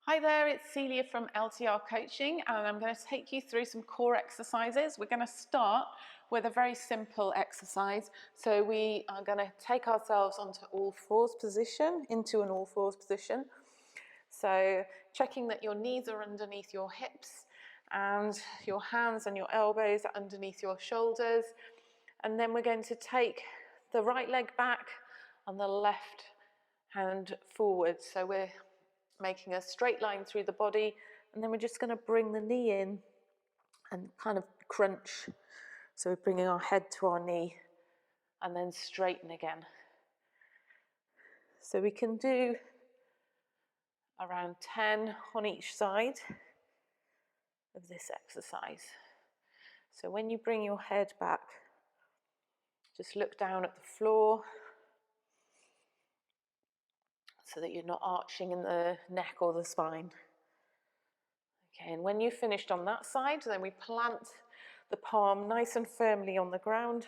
Hi there, it's Celia from LTR Coaching, and I'm going to take you through some core exercises. We're going to start with a very simple exercise. So we are going to take ourselves into an all fours position. So checking that your knees are underneath your hips and your hands and your elbows are underneath your shoulders. And then we're going to take the right leg back and the left hand forward. So we're making a straight line through the body, and then we're just going to bring the knee in and kind of crunch. So we're bringing our head to our knee and then straighten again. So we can do around 10 on each side of this exercise. So when you bring your head back, just look down at the floor so that you're not arching in the neck or the spine. Okay, and when you've finished on that side, then we plant the palm nice and firmly on the ground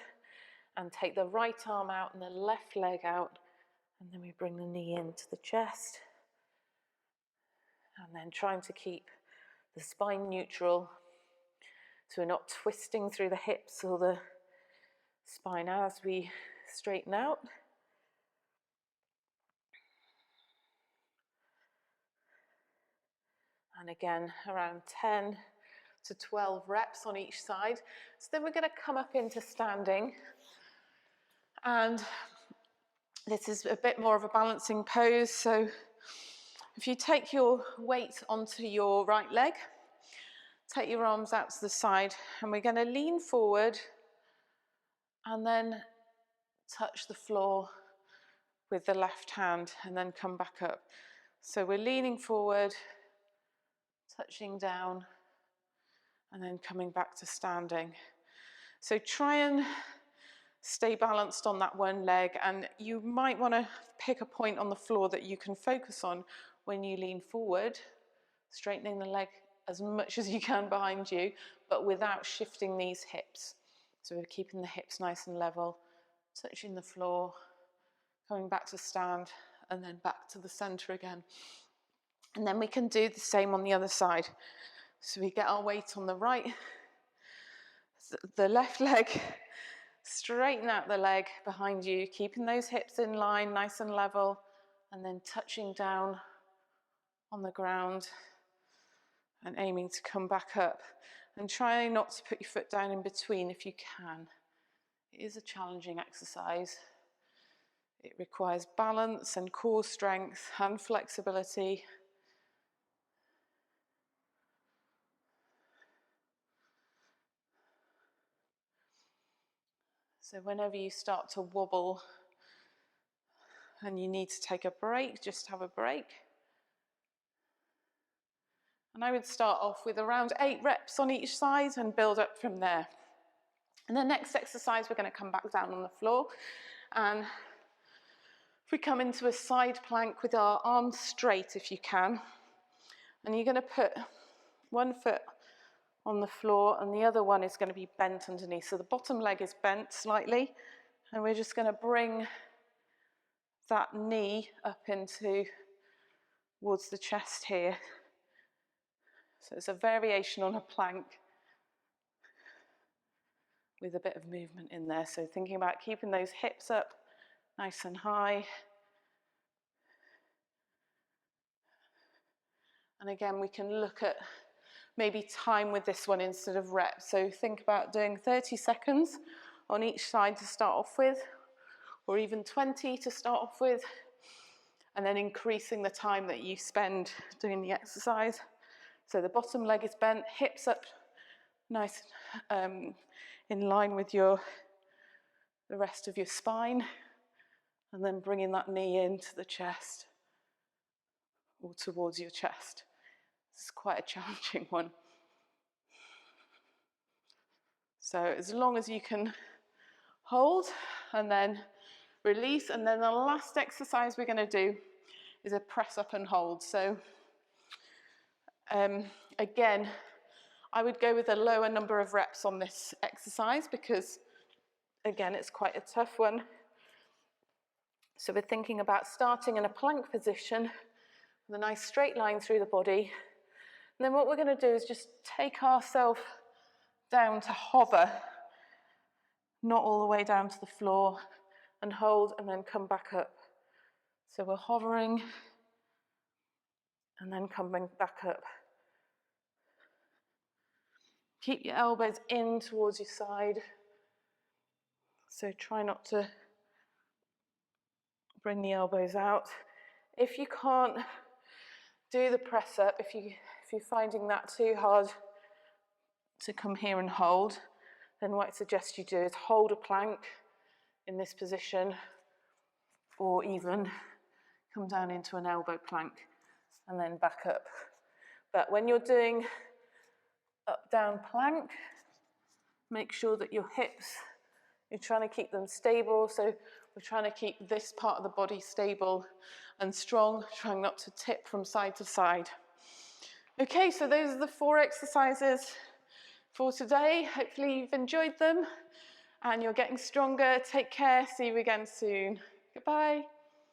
and take the right arm out and the left leg out, and then we bring the knee into the chest, and then trying to keep the spine neutral so we're not twisting through the hips or the spine as we straighten out. And again, around 10 to 12 reps on each side. So then we're going to come up into standing. And this is a bit more of a balancing pose. So if you take your weight onto your right leg, take your arms out to the side, and we're going to lean forward and then touch the floor with the left hand and then come back up. So we're leaning forward, touching down, and then coming back to standing. So try and stay balanced on that one leg, and you might want to pick a point on the floor that you can focus on when you lean forward, straightening the leg as much as you can behind you, but without shifting these hips. So we're keeping the hips nice and level, touching the floor, coming back to stand, and then back to the center again. And then we can do the same on the other side. So we get our weight on the right, the left leg, straighten out the leg behind you, keeping those hips in line, nice and level, and then touching down on the ground and aiming to come back up. And try not to put your foot down in between if you can. It is a challenging exercise. It requires balance and core strength and flexibility. So whenever you start to wobble and you need to take a break, just have a break. And I would start off with around 8 reps on each side and build up from there. And the next exercise, we're going to come back down on the floor. And if we come into a side plank with our arms straight, if you can, and you're going to put one foot on the floor and the other one is going to be bent underneath. So the bottom leg is bent slightly, and we're just going to bring that knee up into towards the chest here. So it's a variation on a plank with a bit of movement in there. So thinking about keeping those hips up nice and high. And again, we can look at maybe time with this one instead of reps. So think about doing 30 seconds on each side to start off with, or even 20 to start off with, and then increasing the time that you spend doing the exercise. So the bottom leg is bent, hips up nice, in line with the rest of your spine, and then bringing that knee into the chest or towards your chest. This is quite a challenging one. So as long as you can hold and then release, and then the last exercise we're going to do is a press up and hold. So again, I would go with a lower number of reps on this exercise because, again, it's quite a tough one. So we're thinking about starting in a plank position with a nice straight line through the body. And then what we're going to do is just take ourselves down to hover, not all the way down to the floor, and hold and then come back up. So we're hovering and then coming back up. Keep your elbows in towards your side. So try not to bring the elbows out. If you can't do the press up, if you're finding that too hard to come here and hold, then what I suggest you do is hold a plank in this position, or even come down into an elbow plank and then back up. But when you're doing up down plank, make sure that your hips, you're trying to keep them stable. So we're trying to keep this part of the body stable and strong, trying not to tip from side to side. Okay, so those are the 4 exercises for today. Hopefully you've enjoyed them and you're getting stronger. Take care. See you again soon. Goodbye.